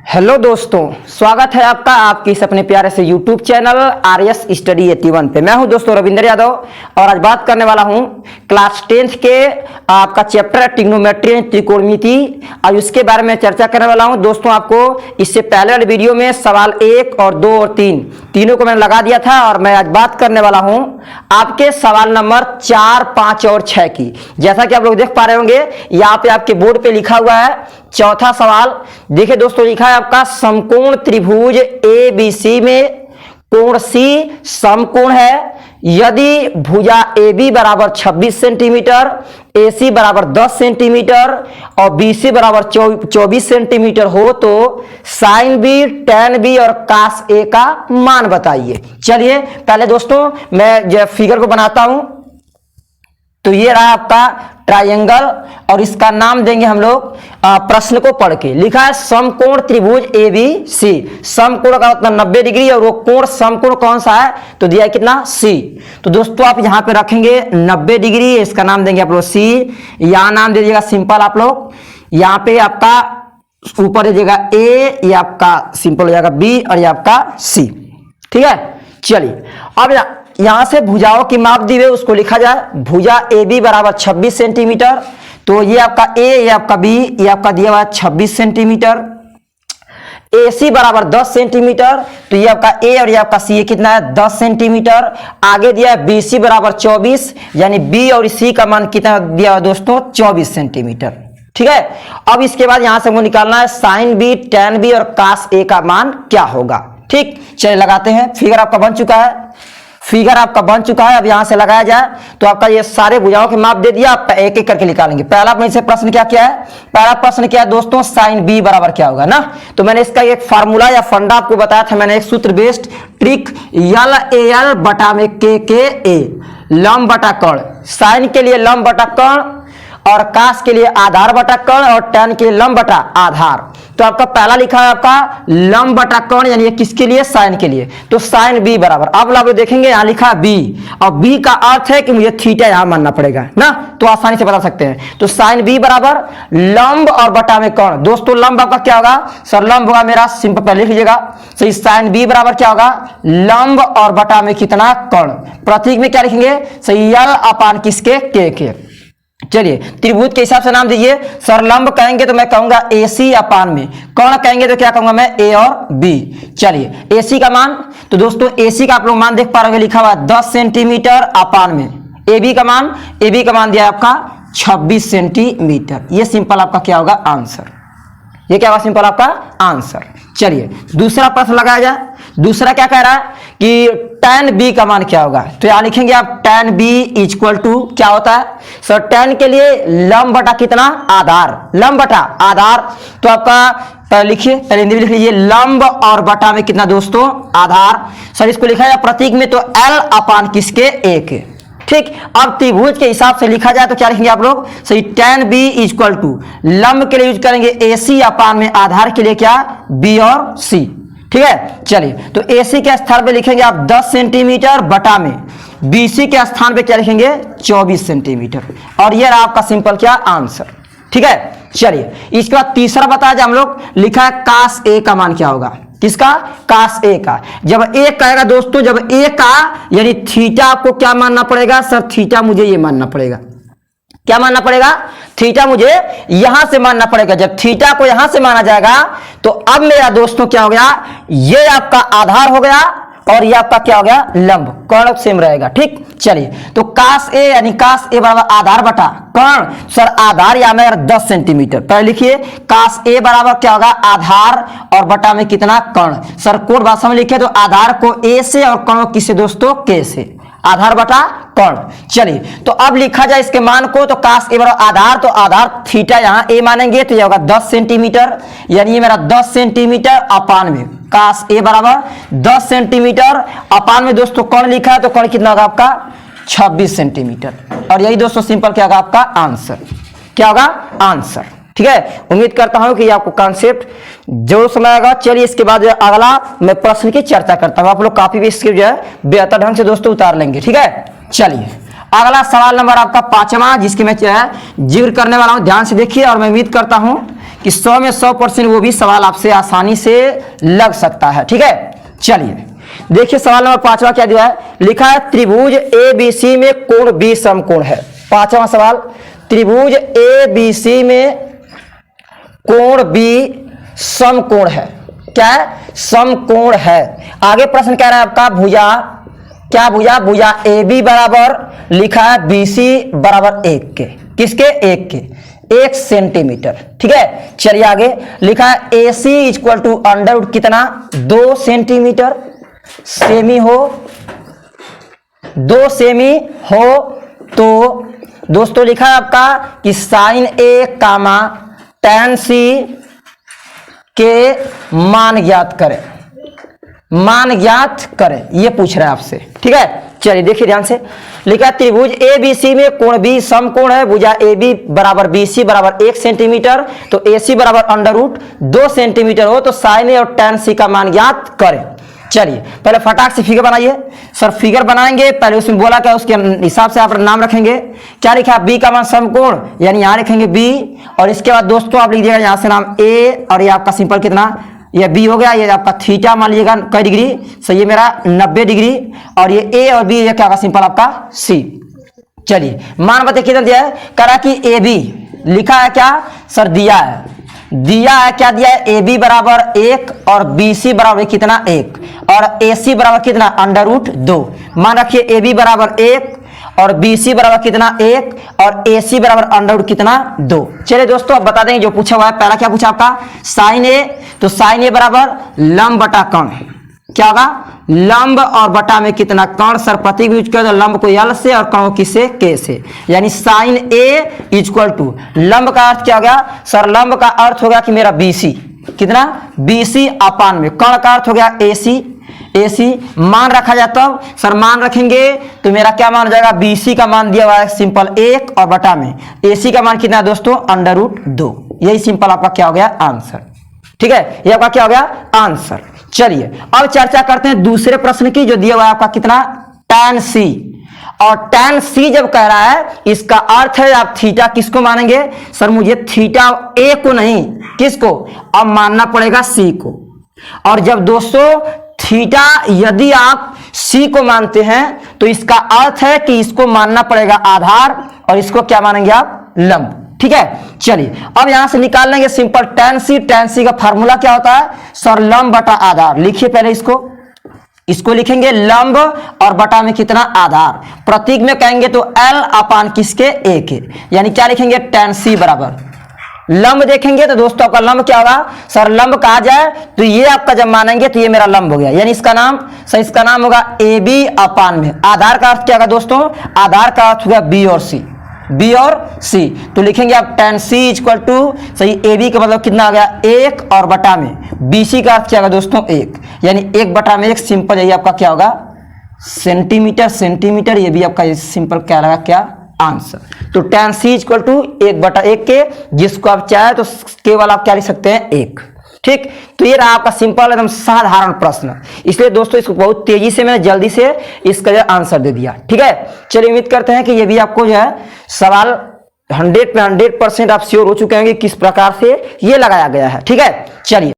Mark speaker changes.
Speaker 1: Hello दोस्तों, स्वागत है आपका आपके इस अपने प्यारे से यूट्यूब चैनल आरएस स्टडी 81 पे। मैं हूं दोस्तों रविंद्र यादव और आज बात करने वाला हूं क्लास 10th के आपका चैप्टर है ट्रिग्नोमेट्री त्रिकोणमिति। आज उसके बारे में चर्चा करने वाला हूं। दोस्तों आपको इससे पहले वाले वीडियो में सवाल 1 और 2 और 3 तीनों को मैंने लगा दिया था और मैं आज बात करने वाला हूं आपके सवाल नंबर 4, 5 और 6 की। जैसा कि आप लोग देख पा रहे होंगे यहाँ पे आपके बोर्ड पे लिखा हुआ है चौथा सवाल। देखिए दोस्तों, लिखा है आपका समकोण त्रिभुज ABC में कोण C समकोण है यदि भुजा AB बराबर 26 सेंटीमीटर, AC बराबर 10 सेंटीमीटर और BC बराबर 24 सेंटीमीटर हो तो साइन B, tan B और cos A का मान बताइए। चलिए पहले दोस्तों मैं जो फिगर को बनाता हूं। तो ये रहा आपका ट्रायंगल और इसका नाम देंगे हम लोग प्रश्न को पढ़ के। लिखा है समकोण त्रिभुज ABC। समकोण का मतलब 90 डिग्री और वो कोण समकोण कौन सा है तो दिया है कितना C। तो दोस्तों आप यहां पे रखेंगे 90 डिग्री, इसका नाम देंगे आप लोग C। यहां नाम दे दीजिएगा सिंपल आप लोग। यहां पे आपका ऊपर दे दीजिएगा A, ये आपका सिंपल हो जाएगा B और ये आपका C। ठीक है, चलिए अब यहां से भुजाओं की माप दी हुई उसको लिखा जाए। भुजा AB बराबर 26 सेंटीमीटर, तो ये आपका A, ये आपका B, ये आपका दिया हुआ है 26 सेंटीमीटर। AC बराबर 10 सेंटीमीटर, तो ये आपका A और ये आपका C कितना है 10 सेंटीमीटर। आगे दिया है BC बराबर 24, यानी B और C का मान कितना दिया हुआ दोस्तों 24 सेंटीमीटर। ठीक है, अब इसके बाद यहां से हमको निकालना है साइन B, tan B और cos A का मान क्या होगा। ठीक, चलिए लगाते हैं। फिगर आपका बन चुका है, फिगर आपका बन चुका है। अब यहां से लगाया जाए तो आपका ये सारे भुजाओं के माप दे दिया, आप एक एक करके निकालेंगे। पहला अपने से प्रश्न क्या है, पहला प्रश्न क्या है दोस्तों, साइन B बराबर क्या होगा ना। तो मैंने इसका एक फार्मूला या फंडा आपको बताया था, मैंने एक सूत्र बेस्ड ट्रिक LAL बटा में KA लंब बटा कर्ण। साइन के लिए लंब बटा कर्ण और कास के लिए आधार बटा कर्ण और tan के लिए लंब बटा आधार। तो आपका पहला लिखा है आपका लंब बटा कर्ण, यानी किसके लिए साइन के लिए। तो साइन B बराबर, अब आप देखेंगे यहाँ लिखा है B और B का अर्थ है कि मुझे थीटा यहां मानना पड़ेगा ना, तो आसानी से बता सकते हैं। तो साइन B बराबर लंब और बटा में कर्ण। दोस्तों लंब आपका क्या होगा सर, लंब होगा मेरा सिंपल पहले लिख लीजिएगा। सही, साइन B बराबर क्या होगा लंब और बटा में कितना कर्ण। प्रतीक में क्या लिखेंगे सही, L अपान किसके के। चलिए त्रिभुज के हिसाब से नाम दीजिए। सर लंब कहेंगे तो मैं कहूंगा AC अपान में, कर्ण कहेंगे तो क्या कहूंगा मैं A और B। चलिए AC का मान, तो दोस्तों AC का आप लोग मान देख पा रहे होंगे, लिखा हुआ 10 सेंटीमीटर अपान में। AB का मान दिया आपका 26 सेंटीमीटर। ये सिंपल आपका क्या होगा आंसर, ये क्या होगा सिंपल आपका आंसर। चलिए दूसरा प्रश्न लगाया जाए। दूसरा क्या कह रहा है कि tan B का मान क्या होगा। तो यहां लिखेंगे आप tan B इक्वल टू क्या होता है सर, tan के लिए लंब बटा कितना आधार, लंब बटा आधार। तो आपका लिखिए, पहले हिंदी में लिख लीजिए लंब और बटा में कितना दोस्तों आधार। सर इसको लिखा जाए प्रतीक में तो L अपान किसके A के। ठीक, अब त्रिभुज के हिसाब से लिखा जाए तो क्या लिखेंगे आप लोग सही, tan B इक्वल टू लंब के लिए यूज करेंगे AC अपान में, आधार के लिए क्या B और C। ठीक है, चलिए तो AC के स्थान पे लिखेंगे आप 10 सेंटीमीटर बटा में, BC के स्थान पे क्या लिखेंगे 24 सेंटीमीटर। और ये रहा आपका सिंपल क्या आंसर। ठीक है, चलिए इसके बाद तीसरा बताया जाए हम लोग। लिखा है cos A का मान क्या होगा, किसका cos A का। जब A कहेगा दोस्तों, जब A का यानी थीटा आपको क्या मानना पड़ेगा सर, थीटा मुझे ये मानना पड़ेगा, क्या मानना पड़ेगा थीटा मुझे यहां से मानना पड़ेगा। जब थीटा को यहां से माना जाएगा तो अब मेरा दोस्तों क्या हो गया, ये आपका आधार हो गया और ये आपका क्या हो गया लंब, कर्ण सेम रहेगा। ठीक, चलिए तो cos A यानी cos A बराबर आधार बटा कर्ण। सर आधार या मेरा 10 सेंटीमीटर, पहले लिखिए cos A बराबर क्या होगा आधार और बटा में कितना कर्ण। सर कोड भाषा में लिखे तो आधार को A से और कर्ण को किससे दोस्तों K से, आधार बटा कर्ण। चलिए तो अब लिखा जाए इसके मान को, तो cos A बराबर आधार, तो आधार थीटा यहाँ A मानेंगे तो ये होगा 10 सेंटीमीटर, यानी ये मेरा 10 सेंटीमीटर अपान में cos A बराबर 10 सेंटीमीटर अपान में दोस्तों कर्ण लिखा है, तो कर्ण कितना होगा आपका 26 सेंटीमीटर। और यही दोस्तों सिंपल क्या होगा आपका आंसर, क्या होगा आंसर। ठीक है, उम्मीद करता हूं कि आपको कॉन्सेप्ट जरूर समझ आएगा। चलिए इसके बाद अगला मैं प्रश्न की चर्चा करता हूं, आप लोग काफी भी इसके जो है बेहतर ढंग से दोस्तों उतार लेंगे। ठीक है, चलिए अगला सवाल नंबर आपका 5वां, जिसके मैं जो है जिक्र करने वाला हूं, ध्यान से देखिए और मैं उम्मीद करता हूं कि 100 में 100% वो भी सवाल आपसे आसानी से लग सकता है। ठीक है, चलिए देखिए सवाल नंबर 5वां क्या दिया है, लिखा है त्रिभुज ABC में कोण B समकोण है। 5वां सवाल, त्रिभुज ABC में कोण B समकोण है। क्या है? समकोण है। आगे प्रश्न कह रहा है आपका भुजा, क्या भुजा? भुजा AB बराबर लिखा है BC बराबर 1 के, किसके? 1 के, 1 सेंटीमीटर। ठीक है, चलिए आगे लिखा है AC equal to under root कितना? 2 सेंटीमीटर। सेमी हो, 2 सेमी हो तो दोस्तों लिखा है आपका कि sine A comma tan C के मान ज्ञात करें, मान ज्ञात करें, ये पूछ रहा है आपसे। ठीक है, चलिए देखिए ध्यान से, लिखा त्रिभुज ABC में कोण B समकोण है। भुजा AB बराबर BC बराबर 1 सेंटीमीटर, तो AC बराबर अंडर रूट 2 सेंटीमीटर हो तो साइन A और tan C का मान ज्ञात करें। चलिए पहले फटाक से फिगर बनाइए। सर फिगर बनाएंगे, पहले उसमें बोला क्या, उसके हिसाब से आप नाम रखेंगे। क्या लिखा? B का मान समकोण, यानी यहां लिखेंगे B, और इसके बाद दोस्तों आप लीजिएगा यहां से नाम A, और ये आपका सिंपल कितना, ये B हो गया, ये आपका थीटा मान लीजिएगा कई डिग्री, सो ये मेरा 90 डिग्री, और ये A और B ये क्या होगा सिंपल आपका C। चलिए मान बताइए कितना दिया है, करा कि AB लिखा है क्या सर, दिया है, दिया है क्या दिया है, AB बराबर 1 और BC बराबर कितना 1 और AC बराबर कितना अंडर रूट 2। मान रखिए AB बराबर 1 और BC बराबर कितना 1 और AC बराबर अंडर रूट कितना 2। चलिए दोस्तों अब बता देंगे जो पूछा हुआ है। पहला क्या पूछा आपका, साइन A, तो साइन A बराबर लंब बटा कर्ण, क्या होगा लंब और बटा में कितना कर्ण, सर प्रतीक यूज कर दो, लंब को L से और कर्ण किसे K से, यानी साइन A इक्वल टू लंब का अर्थ क्या हो गया सर, लंब का अर्थ हो गया कि मेरा BC कितना BC अपान में, कर्ण का अर्थ हो गया AC मान रखा जाए तब सर मान रखेंगे तो मेरा क्या मान हो जाएगा, BC का मान दिया हुआ है सिंपल 1 और बटा में AC का मान कितना है दोस्तों अंडर रूट 2। यही सिंपल आपका क्या हो गया आंसर। ठीक है, ये आपका क्या हो गया आंसर। चलिए अब चर्चा करते हैं दूसरे प्रश्न की, जो दिया हुआ है आपका कितना tan C, और tan C जब कह रहा है इसका अर्थ है आप थीटा किसको मानेंगे सर, मुझे थीटा A को नहीं, किसको, अब मानना पड़ेगा C को। और जब दोस्तों थीटा यदि आप C को मानते हैं तो इसका अर्थ है कि इसको मानना पड़ेगा आधार और इसको क्या मानेंगे आप लंब। ठीक है, चलिए अब यहां से निकाल लेंगे सिंपल tan C का फार्मूला क्या होता है सर, लंब बटा आधार। लिखिए पहले इसको लिखेंगे लंब और बटा में कितना आधार, प्रतीक में कहेंगे तो L अपान किसके A के, यानी क्या लिखेंगे tan C बराबर लंब देखेंगे तो दोस्तों आपका लंब क्या होगा सर, लंब कहा जाए तो ये आपका जब मानेंगे तो ये मेरा लंब हो गया, यानी इसका नाम सर, इसका नाम होगा AB अपान में आधार का अर्थ क्या होगा दोस्तों, आधार का अर्थ होगा B और C, तो लिखेंगे आप tan C इक्वल टू सही AB का मतलब कितना आ गया 1 और बटा में BC का अर्थ क्या होगा दोस्तों 1, यानी 1 बटा में 1 सिंपल, यही आपका क्या होगा सेंटीमीटर, ये भी आपका सिंपल क्या लगा क्या आंसर। तो tan C इक्वल टू 1 बटा 1 के, जिसको आप चाहे तो केवल आप क्या लिख सकते हैं 1। ठीक, तो ये रहा आपका सिंपल एकदम साधारण प्रश्न, इसलिए दोस्तों इसको बहुत तेजी से मैंने जल्दी से इसका जो आंसर दे दिया। ठीक है, चलिए उम्मीद करते हैं कि ये भी आपको जो है सवाल 100% आप श्योर हो चुके हैं कि किस प्रकार से ये लगाया गया है। ठीक है, चलिए।